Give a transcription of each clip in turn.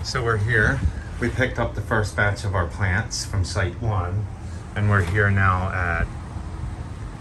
So we're here. We picked up the first batch of our plants from site 1, and we're here now at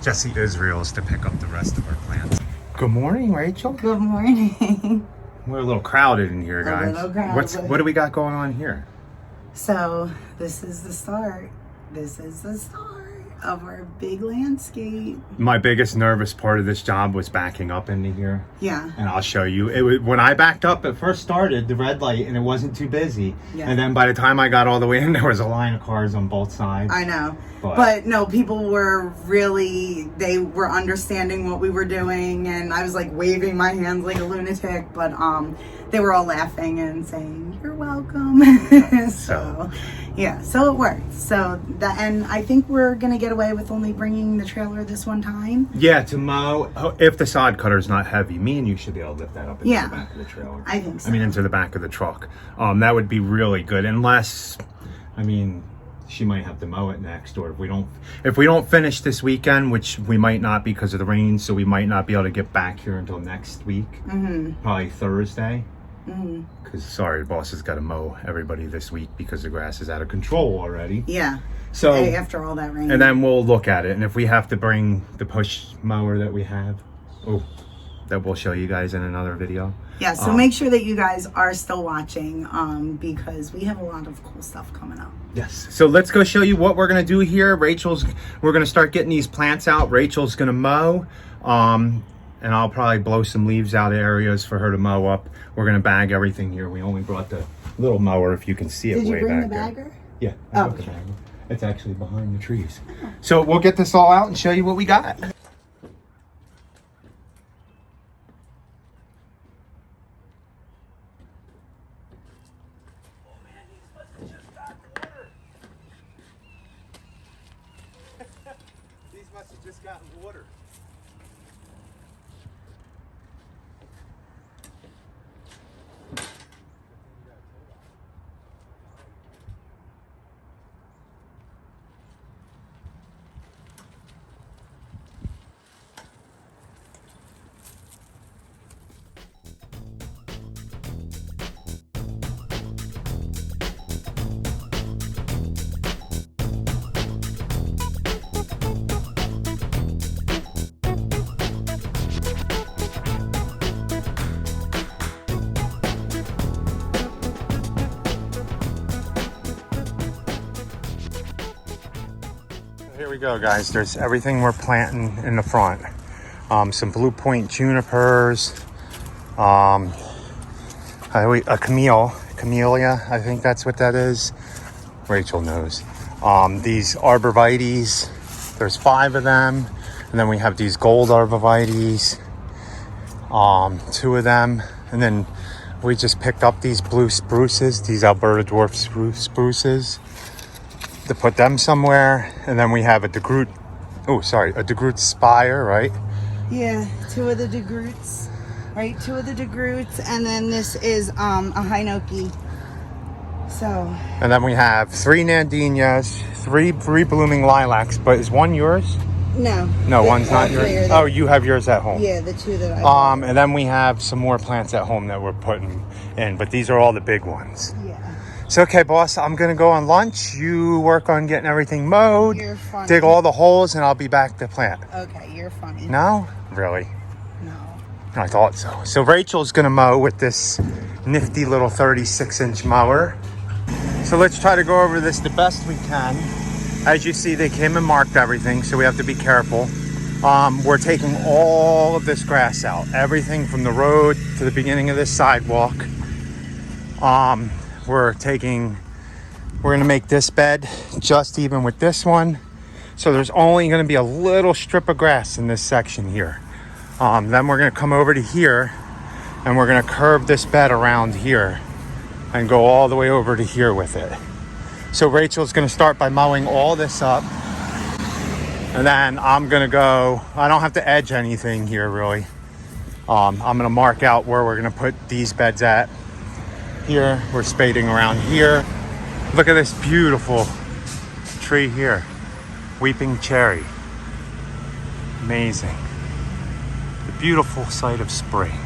Jesse Israel's to pick up the rest of our plants. Good morning, Rachel. Good morning. We're a little crowded in here, guys. A little crowded. What do we got going on here? So this is the start. This is the start of our big landscape. My biggest nervous part of this job was backing up into here. Yeah. And I'll show you. It was, when I backed up, it first started the red light and it wasn't too busy. Yeah. And then by the time I got all the way in, there was a line of cars on both sides. I know. But no, people were really, they were understanding what we were doing, and I was like waving my hands like a lunatic, but they were all laughing and saying, "You're welcome." So it worked. So that, and I think we're gonna get away with only bringing the trailer this one time. Yeah, to mow, if the sod cutter's not heavy, me and you should be able to lift that up into the back of the trailer. I think so. I mean, into the back of the truck. That would be really good, unless, I mean, she might have to mow it next, or if we don't finish this weekend, which we might not because of the rain, so we might not be able to get back here until next week. Probably Thursday. Because sorry, the boss has got to mow everybody this week because the grass is out of control already. Yeah. So after all that rain, and then we'll look at it, and if we have to bring the push mower that we have, that we'll show you guys in another video. Yeah, so make sure that you guys are still watching because we have a lot of cool stuff coming up. Yes. So let's go show you what we're going to do here. We're going to start getting these plants out. Rachel's going to mow. And I'll probably blow some leaves out of areas for her to mow up. We're going to bag everything here. We only brought the little mower, if you can see it way back there. Did you bring the bagger? Yeah. I brought the bagger. It's actually behind the trees. So we'll get this all out and show you what we got. These must have just gotten water. Here we go, guys. There's everything we're planting in the front. Some Blue Point junipers, a camellia, I think that's what that is. Rachel knows. These arborvitaes, there's 5 of them. And then we have these gold arborvitaes, 2 of them. And then we just picked up these blue spruces, these Alberta dwarf spruces, to put them somewhere. And then we have a DeGroot spire, right? Yeah, 2 of the DeGroots, right? 2 of the DeGroots, and then this is a Hinoki. So. And then we have 3 Nandinias, 3 blooming lilacs. But is one yours? No. No, one's not yours. Oh, you have yours at home. Yeah, the 2 that I bought. And then we have some more plants at home that we're putting in, but these are all the big ones. Yeah. So, okay, boss, I'm going to go on lunch. You work on getting everything mowed. You're funny. Dig all the holes, and I'll be back to plant. Okay, you're funny. No? Really? No. I thought so. So Rachel's going to mow with this nifty little 36-inch mower. So let's try to go over this the best we can. As you see, they came and marked everything, so we have to be careful. We're taking all of this grass out. Everything from the road to the beginning of this sidewalk. We're going to make this bed just even with this one. So there's only going to be a little strip of grass in this section here. Then we're going to come over to here and we're going to curve this bed around here and go all the way over to here with it. So Rachel's going to start by mowing all this up. And then I'm going to go, I don't have to edge anything here really. I'm going to mark out where we're going to put these beds at. Here, we're spading around here. Look at this beautiful tree here. Weeping cherry. Amazing. The beautiful sight of spring.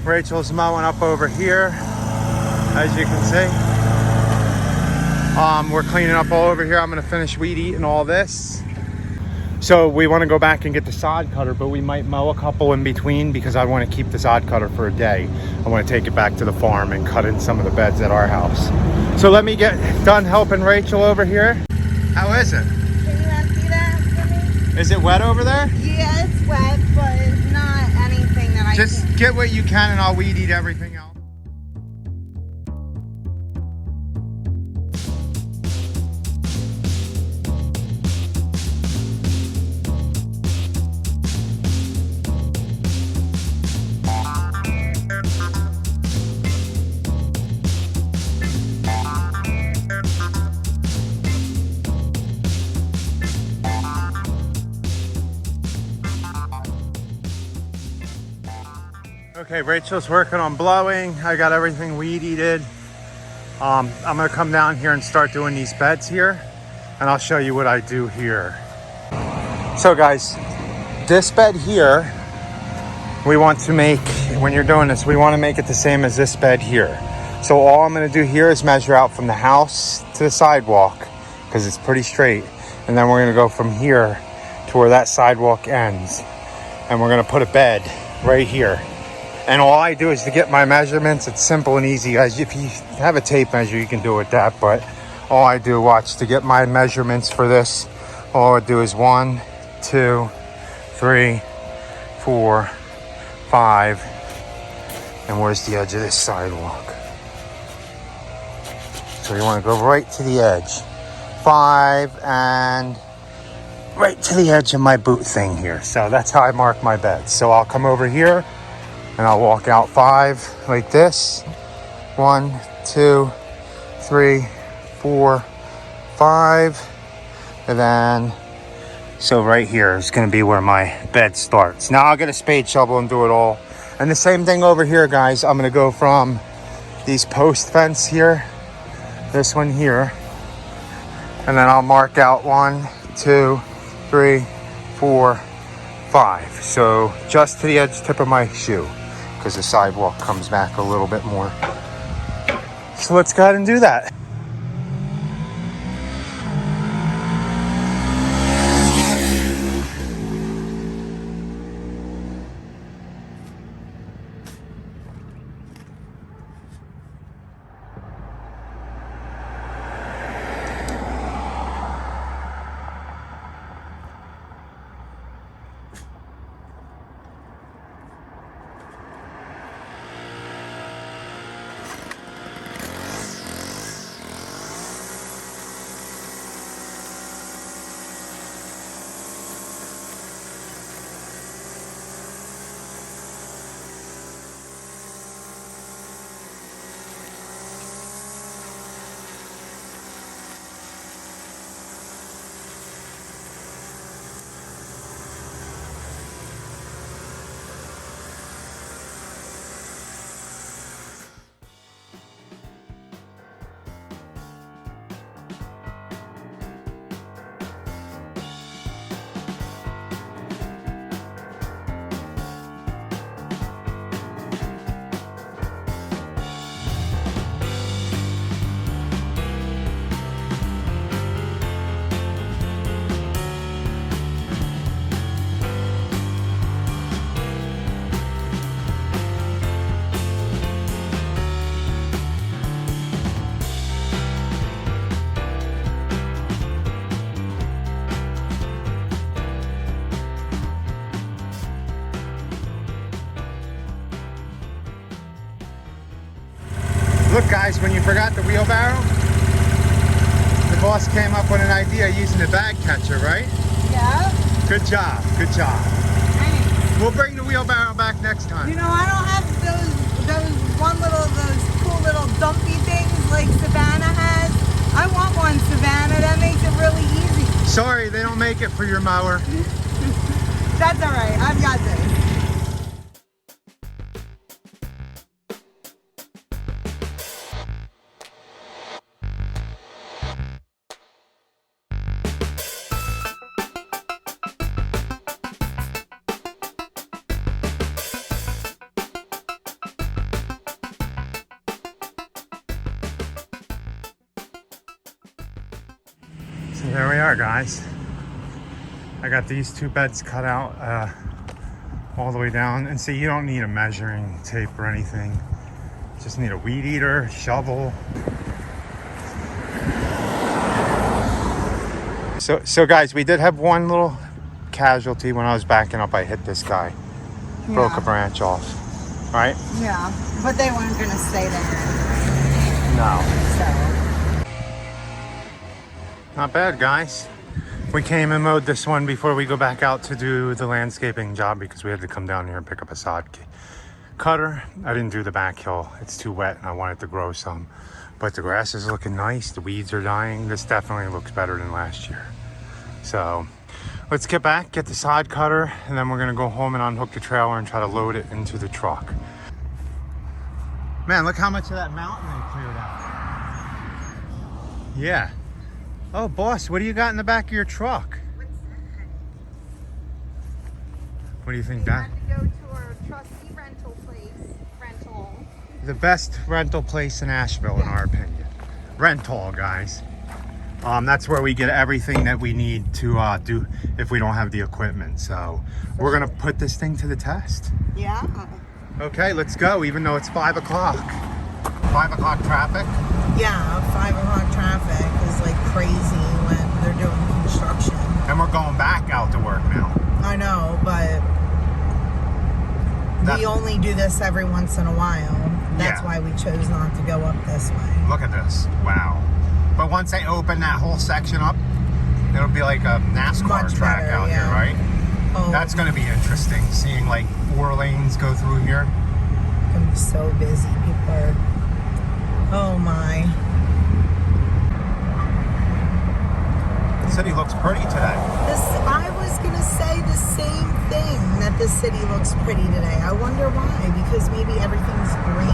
Rachel's mowing up over here, as you can see. We're cleaning up all over here. I'm gonna finish weed eating all this. So we want to go back and get the sod cutter, but we might mow a couple in between because I want to keep the sod cutter for a day. I want to take it back to the farm and cut in some of the beds at our house. So let me get done helping Rachel over here. How is it? Can you empty that for me? Is it wet over there? Yeah, it's wet, but it's not anything that I Just can't. get what you can and I'll weed eat everything else. Okay, Rachel's working on blowing. I got everything weed eated. I'm gonna come down here and start doing these beds here, and I'll show you what I do here. So guys, this bed here, we want to make, when you're doing this, we want to make it the same as this bed here. So all I'm gonna do here is measure out from the house to the sidewalk, because it's pretty straight. And then we're gonna go from here to where that sidewalk ends. And we're gonna put a bed right here. And all I do is to get my measurements. It's simple and easy, guys. If you have a tape measure, you can do it with that. But all I do, watch, to get my measurements for this, all I do is 1, 2, 3, 4, 5. And where's the edge of this sidewalk? So you want to go right to the edge. 5 and right to the edge of my boot thing here. So that's how I mark my beds. So I'll come over here and I'll walk out 5 like this. 1, 2, 3, 4, 5. And then, so right here is going to be where my bed starts. Now I'll get a spade shovel and do it all. And the same thing over here, guys. I'm going to go from these post fence here, this one here, and then I'll mark out 1, 2, 3, 4, 5. So just to the edge tip of my shoe, because the sidewalk comes back a little bit more. So let's go ahead and do that. Look guys, when you forgot the wheelbarrow, the boss came up with an idea using the bag catcher, right? Yeah. Good job, good job. Thanks. We'll bring the wheelbarrow back next time. You know, I don't have those cool little dumpy things like Savannah has. I want one, Savannah. That makes it really easy. Sorry, they don't make it for your mower. That's all right. I've got this. So there we are, guys. I got these 2 beds cut out all the way down. And see, you don't need a measuring tape or anything. Just need a weed eater, shovel. So guys, we did have one little casualty when I was backing up. I hit this guy. Yeah. Broke a branch off. Right? Yeah, but they weren't gonna stay there. No. So. Not bad, guys. We came and mowed this one before we go back out to do the landscaping job because we had to come down here and pick up a sod cutter. I didn't do the back hill. It's too wet and I wanted to grow some. But the grass is looking nice. The weeds are dying. This definitely looks better than last year. So let's get back, get the sod cutter, and then we're gonna go home and unhook the trailer and try to load it into the truck. Man, look how much of that mountain they cleared out. Yeah. Oh, boss, what do you got in the back of your truck? What's that? What do you think, We Dad? had to go to our trusty rental place. Rental. The best rental place in Asheville, in our opinion. Rental, guys. That's where we get everything that we need to do if we don't have the equipment. So we're gonna put this thing to the test. Yeah. Okay, let's go, even though it's 5 o'clock. 5 o'clock traffic. Yeah, 5 o'clock traffic is like crazy when they're doing construction. And we're going back out to work now. I know, but we only do this every once in a while. That's Yeah. why we chose not to go up this way. Look at this, wow. But once they open that whole section up, it'll be like a NASCAR Much track better, out yeah. here, right? Oh, That's gonna be interesting, seeing like 4 lanes go through here. it's gonna be so busy. People are, oh my. The city looks pretty today. I was gonna say the same thing, that the city looks pretty today. I wonder why, because maybe everything's green.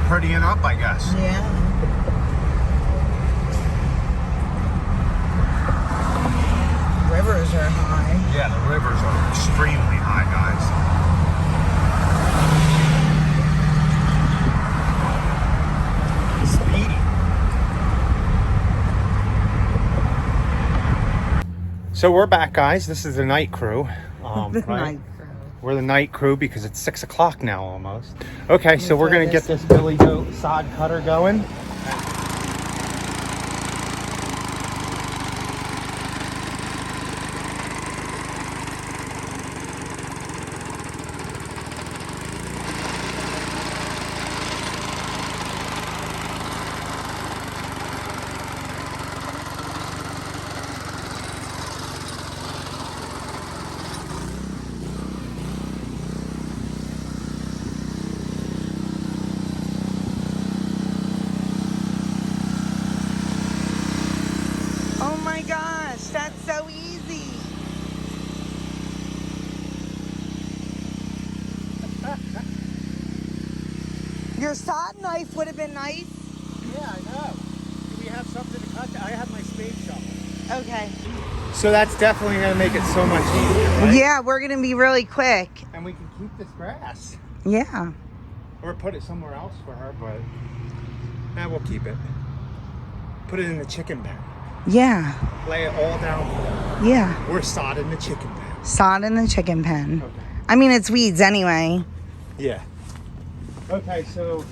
Prettying up, I guess. Yeah. Rivers are high. Yeah, the rivers are extremely high, guys. Speedy. So we're back, guys. This is the night crew. The right? night crew. We're the night crew because it's 6 o'clock now almost. Okay, so we're gonna get this Billy Goat sod cutter going. Oh my gosh, that's so easy. Your sod knife would have been nice. Yeah, I know. Do we have something to cut? I have my spade shovel. Okay. So that's definitely gonna make it so much easier, right? Yeah, we're gonna be really quick. And we can keep this grass. Yeah. Or put it somewhere else for her, but we'll keep it. Put it in the chicken pen. Yeah. Lay it all down for her. Yeah. We're sodding the chicken pen. Sod in the chicken pen. Okay. I mean, it's weeds anyway. Yeah. Okay, so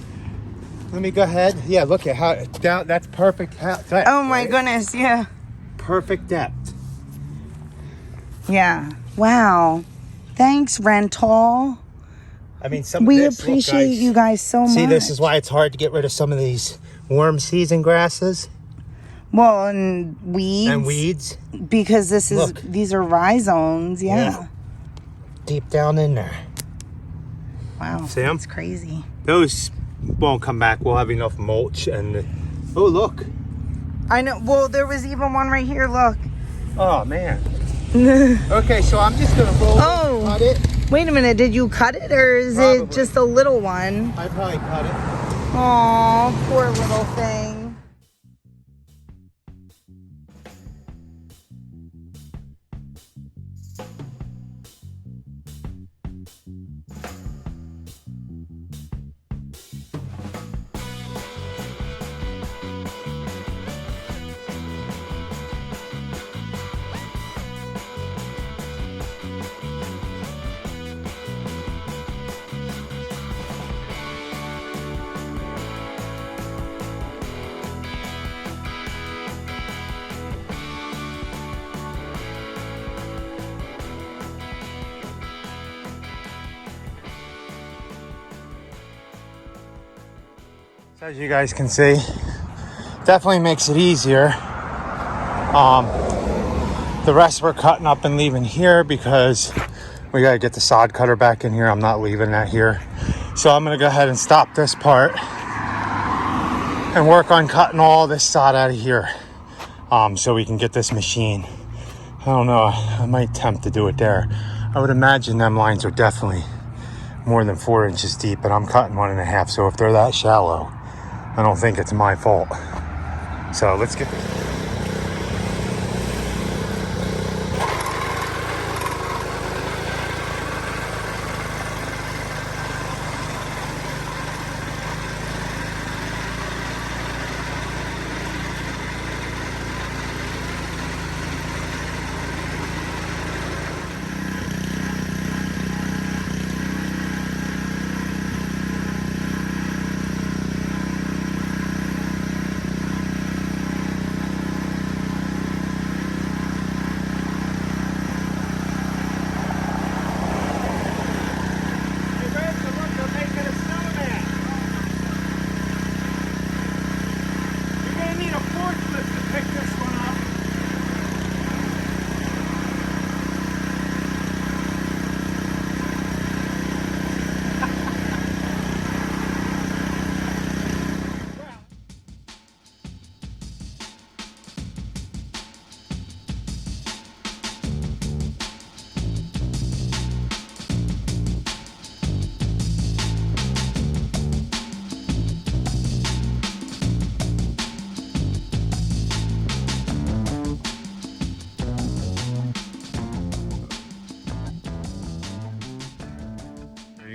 let me go ahead. Yeah, look at how down. That's perfect depth. Oh my right? goodness, yeah. Perfect depth. Yeah. Wow. Thanks, rental. I mean, some We of this, appreciate look, guys, you guys so much. See, this is why it's hard to get rid of some of these warm season grasses Well, and weeds. and weeds Because this is Look. these are rhizomes, yeah. Yeah. deep down in there. Wow. See 'em? That's crazy. Those won't come back. We'll have enough mulch and oh, look. I know. Well, there was even one right here. Look. Oh man. Okay, so I'm just gonna roll Oh. it, cut it. Wait a minute. Did you cut it, or is it Probably. just a little one? I probably cut it. Aw, poor little thing. So as you guys can see, definitely makes it easier. The rest we're cutting up and leaving here because we got to get the sod cutter back in here. I'm not leaving that here. So I'm going to go ahead and stop this part and work on cutting all this sod out of here so we can get this machine. I don't know. I might attempt to do it there. I would imagine them lines are definitely more than 4 inches deep, but I'm cutting 1.5. So if they're that shallow, I don't think it's my fault. So let's get this.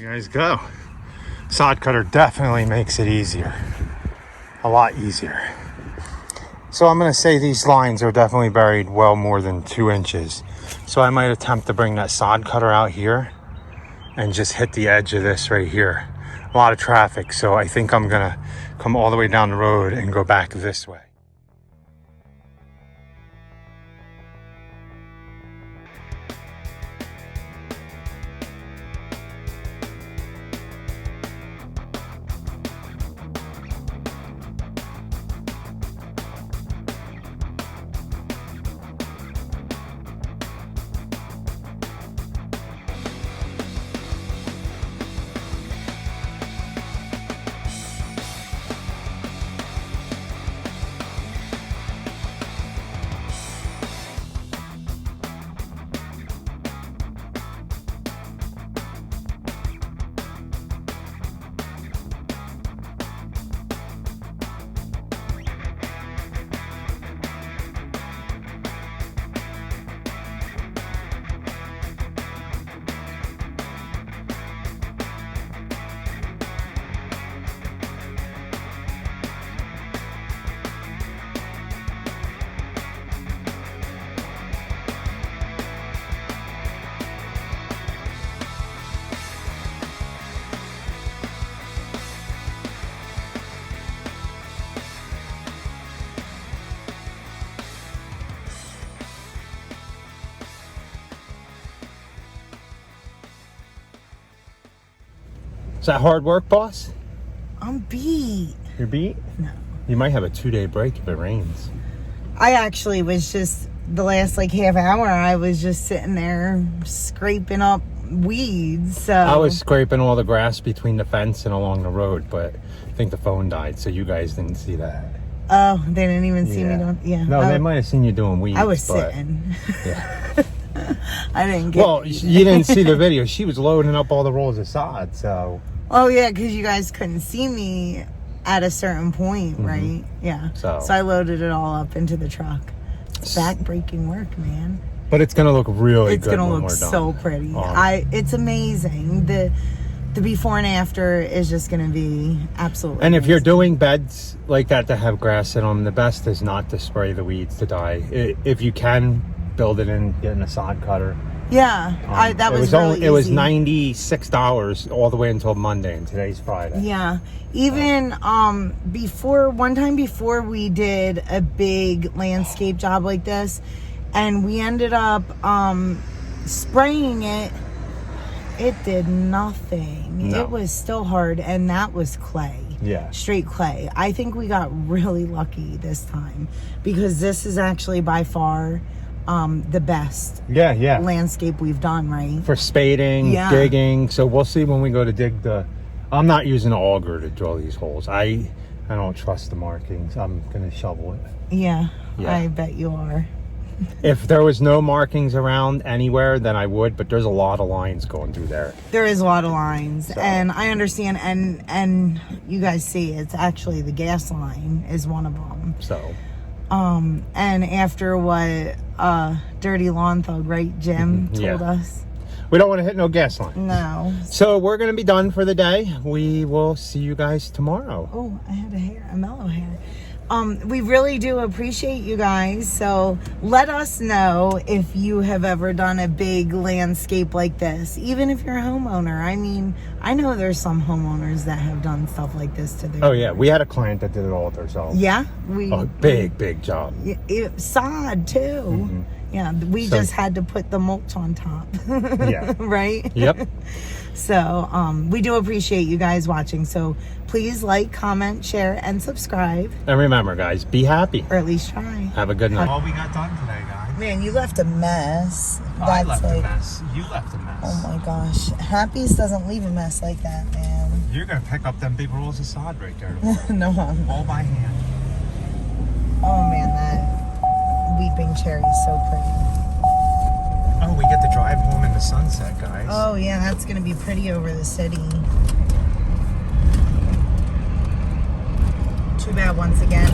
Guys go. Sod cutter definitely makes it easier, a lot easier. So I'm going to say these lines are definitely buried well more than 2 inches. So I might attempt to bring that sod cutter out here and just hit the edge of this right here. A lot of traffic, so I think I'm going to come all the way down the road and go back this way. Is that hard work, boss? I'm beat. You're beat? No. You might have a 2-day break if it rains. I actually was just, the last like half hour, I was just sitting there scraping up weeds. So I was scraping all the grass between the fence and along the road, but I think the phone died, so you guys didn't see that. Oh, they didn't even see me doing, No, they might have seen you doing weeds. I was but, sitting. Yeah. I didn't get Well, you didn't see the video. She was loading up all the rolls of sod, so. Oh, yeah, because you guys couldn't see me at a certain point, right? Yeah. So I loaded it all up into the truck. It's back-breaking work, man. But it's going to look really good when we're done. It's going to look so pretty. It's amazing. The before and after is just going to be absolutely And if amazing. you're doing beds like that to have grass in them, the best is not to spray the weeds to die. If you can, build it in, get in a sod cutter. Yeah, that was really easy. It was $96 all the way until Monday, and today's Friday. Yeah, even one time before we did a big landscape job like this, and we ended up spraying it. It did nothing. No. It was still hard, and that was clay. Yeah. Straight clay. I think we got really lucky this time because this is actually by far the best Yeah. landscape we've done, right? For spading, Yeah. digging. So we'll see when we go to dig the... I'm not using an auger to drill these holes. I don't trust the markings. I'm going to shovel it. Yeah, Yeah. I bet you are. If there was no markings around anywhere, then I would, but there's a lot of lines going through there. There is a lot of lines, So. and I understand, and you guys see it's actually the gas line is one of them. So, And after what Dirty Lawn Thug, right, Jim, told Yeah. us. we don't want to hit no gas line. No. So we're going to be done for the day. We will see you guys tomorrow. Oh, I had a mellow hair. We really do appreciate you guys. So let us know if you have ever done a big landscape like this, even if you're a homeowner. I mean, I know there's some homeowners that have done stuff like this to their... Oh, yeah. We had a client that did it all themselves. Yeah? A big job. Sod, too. Mm-hmm. Yeah, we just had to put the mulch on top. Yeah. Right? Yep. So, we do appreciate you guys watching. So, please like, comment, share, and subscribe. And remember, guys, be happy. Or at least try. Have a good night. All we got done today, guys. Man, you left a mess. I left a mess. You left a mess. Oh my gosh. Happy's doesn't leave a mess like that, man. You're going to pick up them big rolls of sod right there. No, I'm not. All by hand. Oh man, that weeping cherry is so pretty. Oh, we get to drive home in the sunset, guys. Oh yeah, that's going to be pretty over the city. Too bad once again,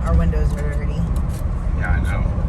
our windows are dirty. Yeah, I know.